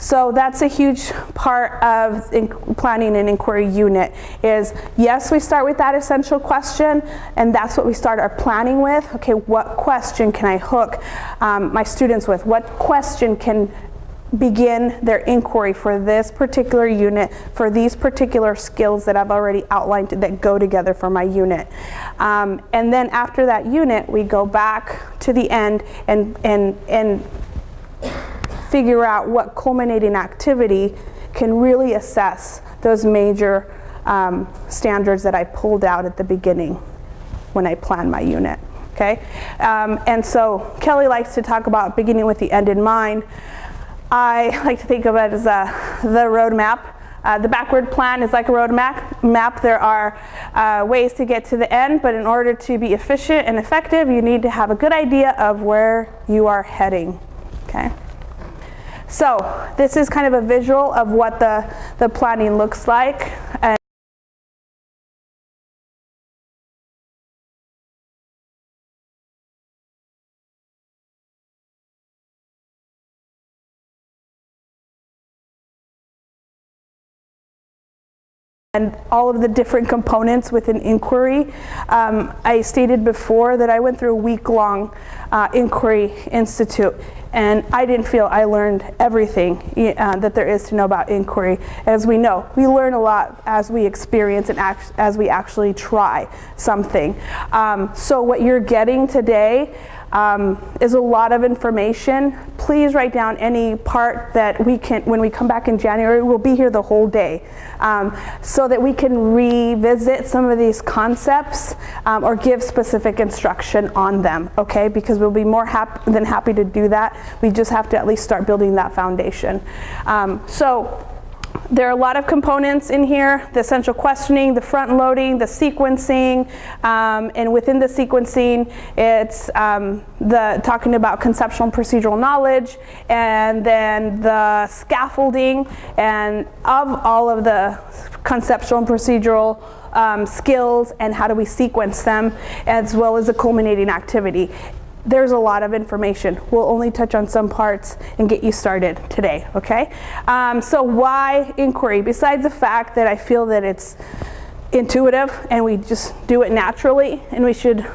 So that's a huge part of planning an inquiry unit is, yes, we start with that essential question, and that's what we start our planning with. Okay, what question can I hook my students with? What question can begin their inquiry for this particular unit, for these particular skills that I've already outlined that go together for my unit. And then after that unit, we go back to the end and figure out what culminating activity can really assess those major standards that I pulled out at the beginning when I planned my unit. Okay, and so Kelly likes to talk about beginning with the end in mind. I like to think of it as the roadmap. The backward plan is like a roadmap. There are ways to get to the end, but in order to be efficient and effective, you need to have a good idea of where you are heading. Okay. So this is kind of a visual of what the planning looks like. And all of the different components within inquiry. I stated before that I went through a week-long inquiry institute, and I didn't feel I learned everything that there is to know about inquiry. As we know, we learn a lot as we experience and as we actually try something. So what you're getting today is a lot of information. Please write down any part that we can, when we come back in January, we'll be here the whole day, so that we can revisit some of these concepts or give specific instruction on them, okay? Because we'll be more than happy to do that. We just have to at least start building that foundation. So there are a lot of components in here: the essential questioning, the front loading, the sequencing, and within the sequencing, it's the talking about conceptual and procedural knowledge, and then the scaffolding, and of all of the conceptual and procedural skills, and how do we sequence them, as well as the culminating activity. There's a lot of information. We'll only touch on some parts and get you started today, okay? So why inquiry? Besides the fact that I feel that it's intuitive and we just do it naturally, and we should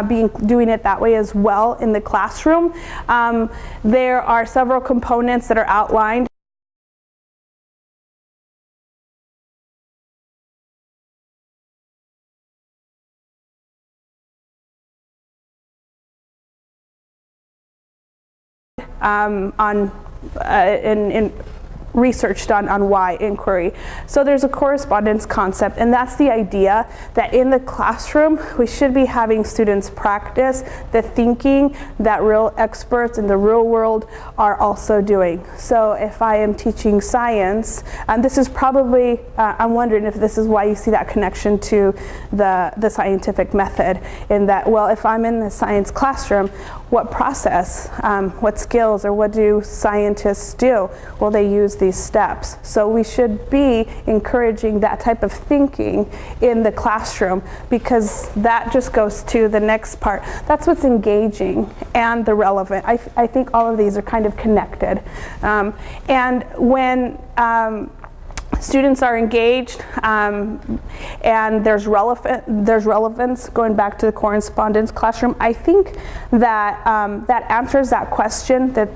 be doing it that way as well in the classroom, there are several components that are outlined. Researched on why inquiry. So there's a correspondence concept, and that's the idea that in the classroom we should be having students practice the thinking that real experts in the real world are also doing. So if I am teaching science, and this is probably, I'm wondering if this is why you see that connection to the scientific method, in that, well, if I'm in the science classroom, what process, what skills, or what do scientists do? Well, they use these steps. So we should be encouraging that type of thinking in the classroom, because that just goes to the next part. That's what's engaging and the relevant. I think all of these are kind of connected. And when students are engaged and there's relevance, going back to the correspondence classroom, I think that that answers that question that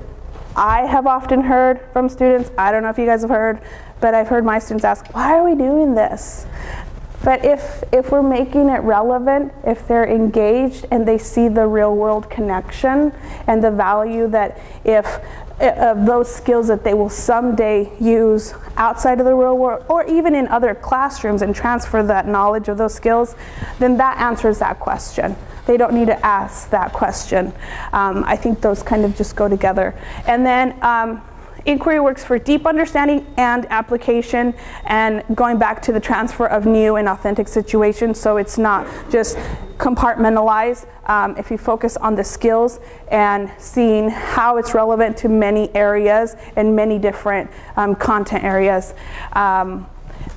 I have often heard from students. I don't know if you guys have heard, but I've heard my students ask, why are we doing this? But if we're making it relevant, if they're engaged and they see the real world connection and the value that of those skills that they will someday use outside of the real world, or even in other classrooms, and transfer that knowledge of those skills, then that answers that question. They don't need to ask that question. I think those kind of just go together. And then inquiry works for deep understanding and application, and going back to the transfer of new and authentic situations, so it's not just compartmentalized. If you focus on the skills and seeing how it's relevant to many areas and many different content areas.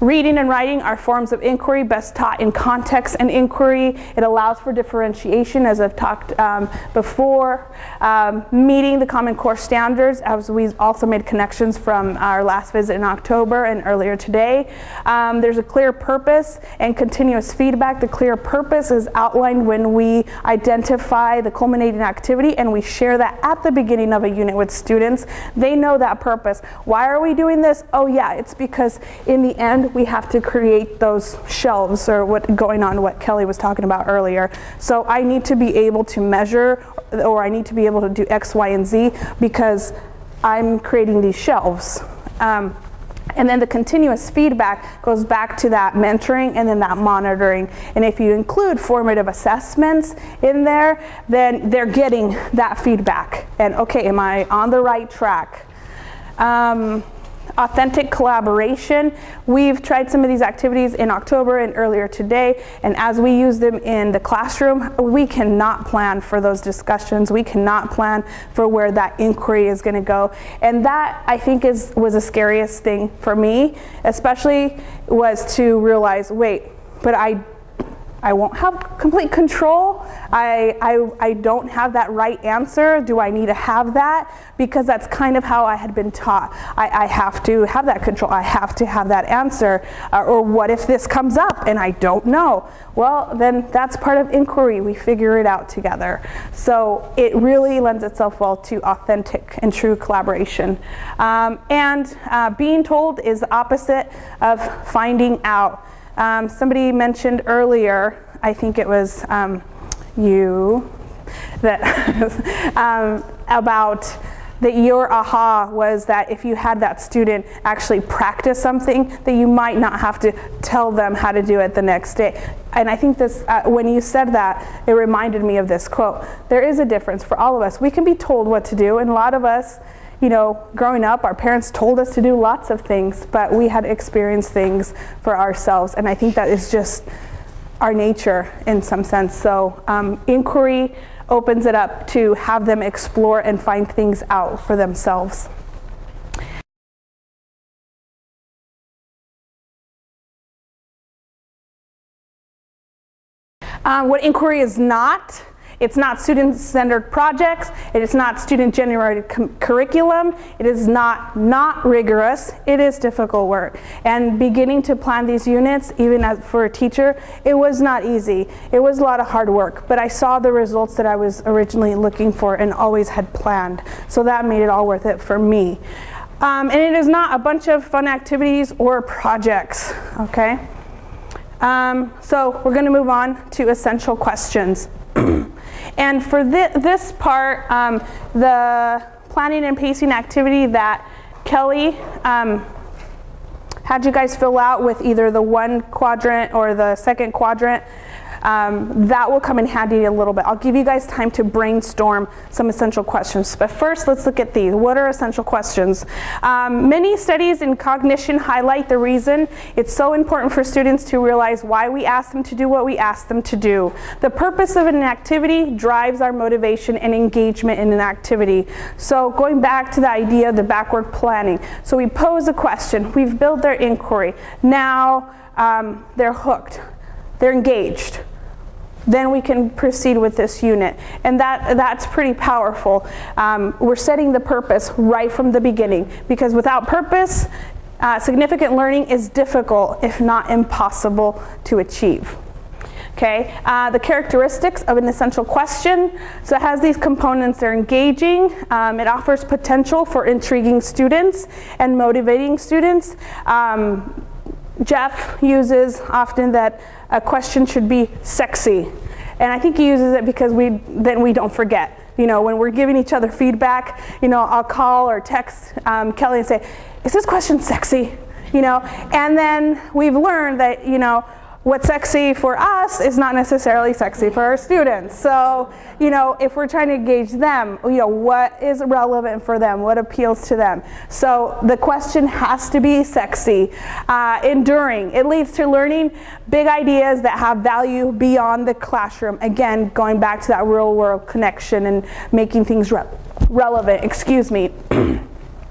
Reading and writing are forms of inquiry best taught in context and inquiry. It allows for differentiation, as I've talked before. Meeting the Common Core standards, as we also made connections from our last visit in October and earlier today. There's a clear purpose and continuous feedback. The clear purpose is outlined when we identify the culminating activity, and we share that at the beginning of a unit with students. They know that purpose. Why are we doing this? Oh yeah, it's because in the end we have to create those shelves, or what Kelly was talking about earlier. So I need to be able to measure, or I need to be able to do X, Y, and Z because I'm creating these shelves. And then the continuous feedback goes back to that mentoring and then that monitoring. And if you include formative assessments in there, then they're getting that feedback. And okay, am I on the right track? Authentic collaboration. We've tried some of these activities in October and earlier today, and as we use them in the classroom, we cannot plan for those discussions. We cannot plan for where that inquiry is going to go. And that, I think, was the scariest thing for me, especially, was to realize, wait, but I won't have complete control. I don't have that right answer. Do I need to have that? Because that's kind of how I had been taught. I have to have that control. I have to have that answer. Or what if this comes up and I don't know? Well, then that's part of inquiry. We figure it out together. So it really lends itself well to authentic and true collaboration. Being told is the opposite of finding out. Somebody mentioned earlier, I think it was you, that about that your aha was that if you had that student actually practice something, that you might not have to tell them how to do it the next day. And I think this, when you said that, it reminded me of this quote. There is a difference for all of us. We can be told what to do, and a lot of us, you know, growing up, our parents told us to do lots of things, but we had experienced things for ourselves. And I think that is just our nature in some sense. So inquiry opens it up to have them explore and find things out for themselves. What inquiry is not. It's not student-centered projects. It is not student-generated curriculum. It is not rigorous. It is difficult work. And beginning to plan these units, even for a teacher, it was not easy. It was a lot of hard work, but I saw the results that I was originally looking for and always had planned. So that made it all worth it for me. And it is not a bunch of fun activities or projects, okay? So we're gonna move on to essential questions. And for this part, the planning and pacing activity that Kelly had you guys fill out with either the one quadrant or the second quadrant, that will come in handy in a little bit. I'll give you guys time to brainstorm some essential questions. But first, let's look at these. What are essential questions? Many studies in cognition highlight the reason it's so important for students to realize why we ask them to do what we ask them to do. The purpose of an activity drives our motivation and engagement in an activity. So going back to the idea of the backward planning. So we pose a question, we've built their inquiry. Now they're hooked, they're engaged. Then we can proceed with this unit. And that's pretty powerful. We're setting the purpose right from the beginning, because without purpose, significant learning is difficult, if not impossible, to achieve. Okay, the characteristics of an essential question. So it has these components. They're engaging. It offers potential for intriguing students and motivating students. Jeff uses often that a question should be sexy. And I think he uses it because then we don't forget. You know, when we're giving each other feedback, you know, I'll call or text Kelly and say, is this question sexy? You know, and then we've learned that, you know, what's sexy for us is not necessarily sexy for our students. So, you know, if we're trying to engage them, you know, what is relevant for them? What appeals to them? So the question has to be sexy, enduring. It leads to learning big ideas that have value beyond the classroom. Again, going back to that real world connection and making things relevant,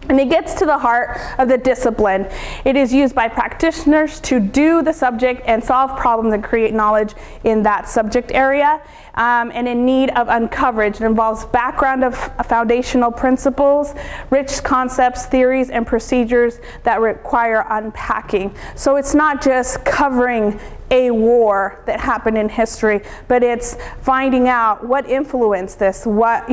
and And it gets to the heart of the discipline. It is used by practitioners to do the subject and solve problems and create knowledge in that subject area. And in need of uncoverage. It involves background of foundational principles, rich concepts, theories, and procedures that require unpacking. So it's not just covering a war that happened in history, but it's finding out what influenced this, why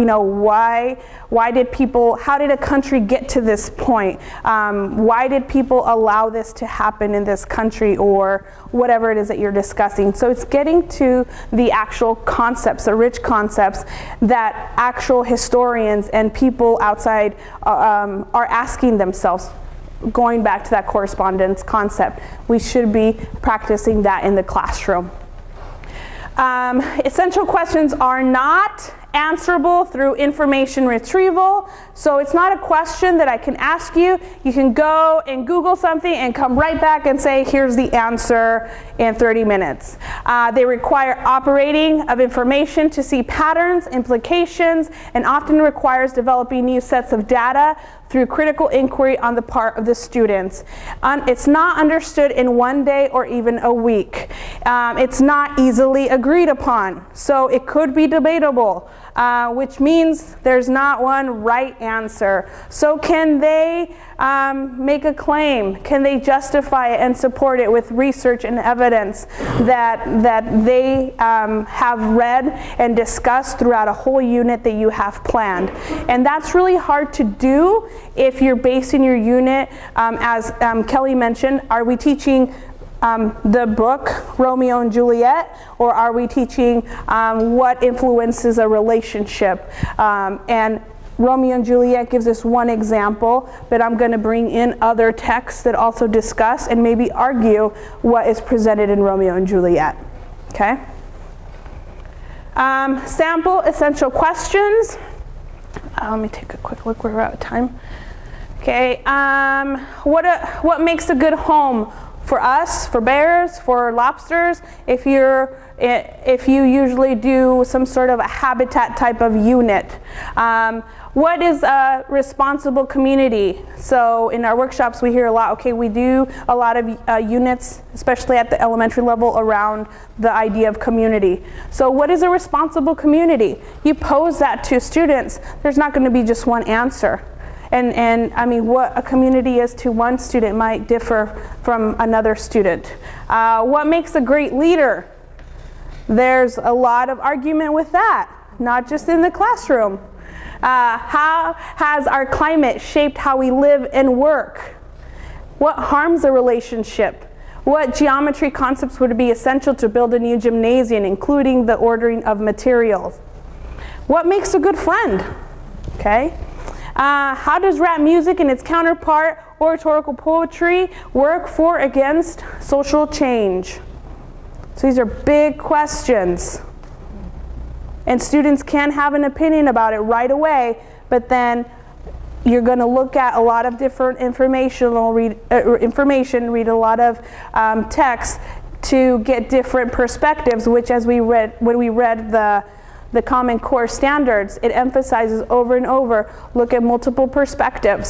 did people, how did a country get to this point? Why did people allow this to happen in this country, or whatever it is that you're discussing. So it's getting to the actual concepts, the rich concepts that actual historians and people outside are asking themselves. Going back to that correspondence concept, we should be practicing that in the classroom. Essential questions are not answerable through information retrieval. So it's not a question that I can ask you. You can go and Google something and come right back and say, here's the answer in 30 minutes. They require operating of information to see patterns, implications, and often requires developing new sets of data through critical inquiry on the part of the students. It's not understood in one day or even a week. It's not easily agreed upon, so it could be debatable, which means there's not one right answer. So can they make a claim? Can they justify it and support it with research and evidence that they have read and discussed throughout a whole unit that you have planned? And that's really hard to do if you're basing your unit, as Kelly mentioned, are we teaching the book Romeo and Juliet, or are we teaching what influences a relationship? And Romeo and Juliet gives us one example, but I'm going to bring in other texts that also discuss and maybe argue what is presented in Romeo and Juliet. Okay? Sample essential questions. Let me take a quick look, we're out of time. Okay, what makes a good home for us, for bears, for lobsters? If you usually do some sort of a habitat type of unit. What is a responsible community? So in our workshops we hear a lot, okay, we do a lot of units, especially at the elementary level, around the idea of community. So what is a responsible community? You pose that to students, there's not going to be just one answer. And I mean, what a community is to one student might differ from another student. What makes a great leader? There's a lot of argument with that, not just in the classroom. How has our climate shaped how we live and work? What harms a relationship? What geometry concepts would be essential to build a new gymnasium, including the ordering of materials? What makes a good friend? Okay. How does rap music and its counterpart, oratorical poetry, work for against social change? So these are big questions. And students can have an opinion about it right away, but then you're going to look at a lot of different information, read a lot of text to get different perspectives, which as we read, when we read the Common Core standards, it emphasizes over and over, look at multiple perspectives.